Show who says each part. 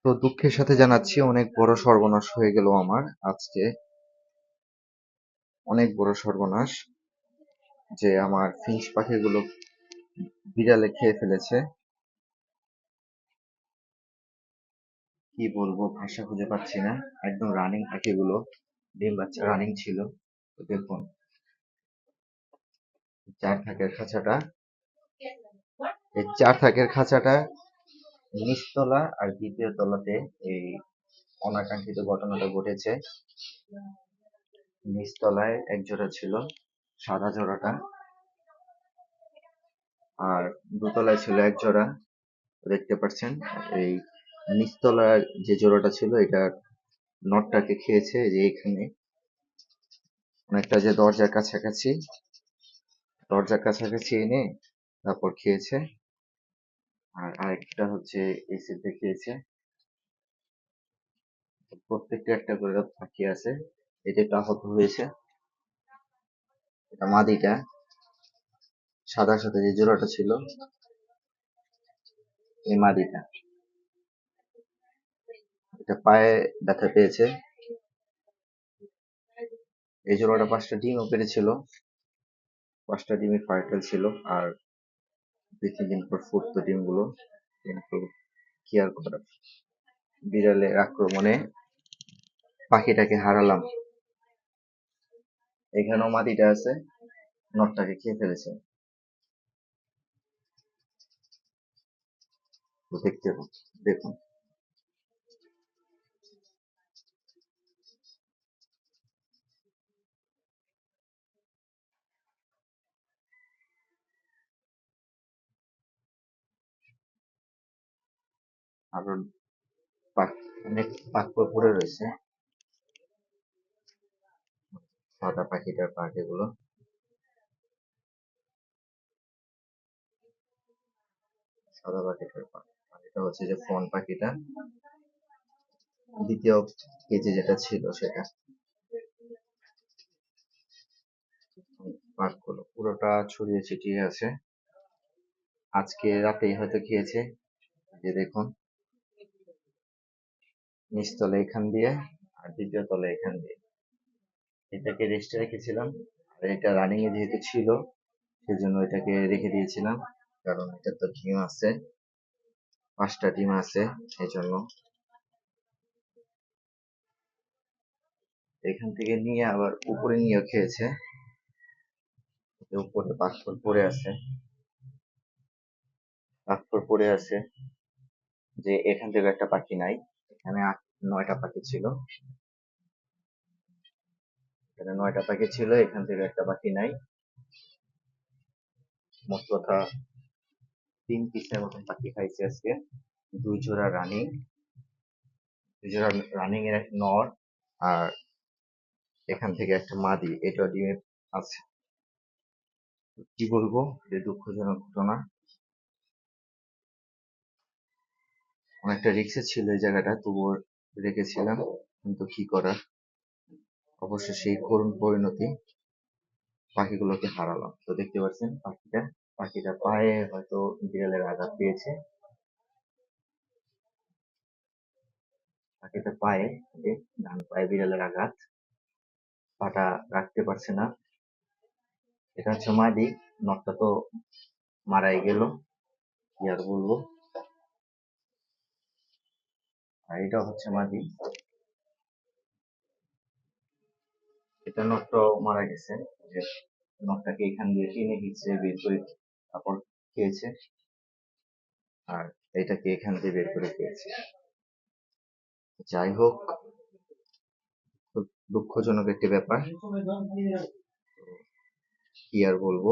Speaker 1: তো দুঃখের সাথে জানাচ্ছি, অনেক বড় সর্বনাশ হয়ে গেল আমার আজকে। অনেক বড় সর্বনাশ যে আমার ফিঞ্চ পাখিগুলো বিড়ালে খেয়ে ফেলেছে। কি বলবো, ভাষা খুঁজে পাচ্ছি না। একদম রানিং পাখিগুলো, ডিম বাচ্চা রানিং ছিল। তো দেখুন, চার থাকের খাঁচাটা, এই চার থাকের খাঁচাটা নিচতলা আর দ্বিতীয় তলাতে এই অনাকাঙ্ক্ষিত ঘটনাটা ঘটেছে। নিচতলায় এক জোড়া ছিল, সাদা জোড়াটা, আর দোতলায় ছিল এক জোড়া। দেখতে পাচ্ছেন এই নিচতলার যে জোড়াটা ছিল এটা নটটাকে খেয়েছে, যে এখানে অনেকটা, যে দরজার কাছাকাছি এনে তারপর খেয়েছে। আর আরেকটা হচ্ছে এই সাইডে খেয়েছে। প্রত্যেকটা একটা করে পাখি আছে। এটা একটু আহত হয়েছে। এটা মাদিটা, সাদার সাথে যে জোড়াটা ছিল, এই মাদিটা। এটা পায়ে ব্যথা পেয়েছে। এই জোড়াটা 5টা ডিমও পেড়েছিল, 5টা ডিমই ফার্টাইল ছিল। আর 2-3 দিন পর ফুটতো ডিমগুলো, কিন্তু কি আর করার, বিড়ালের আক্রমণে পাখিটাকে হারালাম। এখানেও মাদিটা আছে, নটটাকে খেয়ে ফেলেছে। তো দেখুন, আরো অনেক পাক পড়ে রয়েছে। সাদা পাখিটার পাক এগুলো, সাদা পাখিটার পাক। আর এটা হচ্ছে যে ফন পাখিটা, দ্বিতীয় কেজে যেটা ছিল সেটা। পাকগুলো পুরোটা ছড়িয়ে ছিটিয়ে আছে। আজকে রাতেই হয়তো খেয়েছে। যে দেখুন, নিচতলা এখান দিয়ে আর দ্বিতীয় তলা এখান দিয়ে। এটাকে রেস্টে রেখেছিলাম, আর এটা রানিং এ যেহেতু ছিল সেজন্য এটাকে রেখে দিয়েছিলাম, কারণ এটা তো ডিম আছে, 5টা ডিম আছে। এই জন্য এখান থেকে নিয়ে আবার উপরে নিয়েও খেয়েছে। উপরে পাথর পড়ে আছে, যে এখান থেকে একটা পাখি নাই। এখানে 9টা পাখি ছিল, এখানে 9টা পাখি ছিল, এখান থেকে একটা পাখি নাই। মোট কথা 3 পিসের মতন পাখি খাইছে আজকে। দুই জোড়া রানিং, এর এক নর, আর এখান থেকে একটা মাদি, এটা ডিমে আছে। কি বলবো, যে দুঃখজনক ঘটনা। অনেকটা রিক্সে ছিল এই জায়গাটা, তবুও রেখেছিলাম, কিন্তু কি করার। অবশ্য সেই করুণ পরিণতি, পাখিগুলোকে হারালাম। তো দেখতে পাচ্ছেন পাখিটা পায়ে হয়তো বিড়ালের আঘাত পেয়েছে। পাখিটা পায়ে, ডান পায়ে বিড়ালের আঘাত, পাটা রাখতে পারছে না। এটা হচ্ছে মাদি, নটটা তো মারাই গেল, কি আর বলবো। আর এটা হচ্ছে মাদি, এটা নটটাও মারা গেছে। যে নটটাকে এখান দিয়ে টেনে হিচড়ে বের করে তারপর খেয়েছে, আর এটাকে এখান দিয়ে বের করে খেয়েছে। যাই হোক, খুব দুঃখজনক একটি ব্যাপার, কি আর বলবো।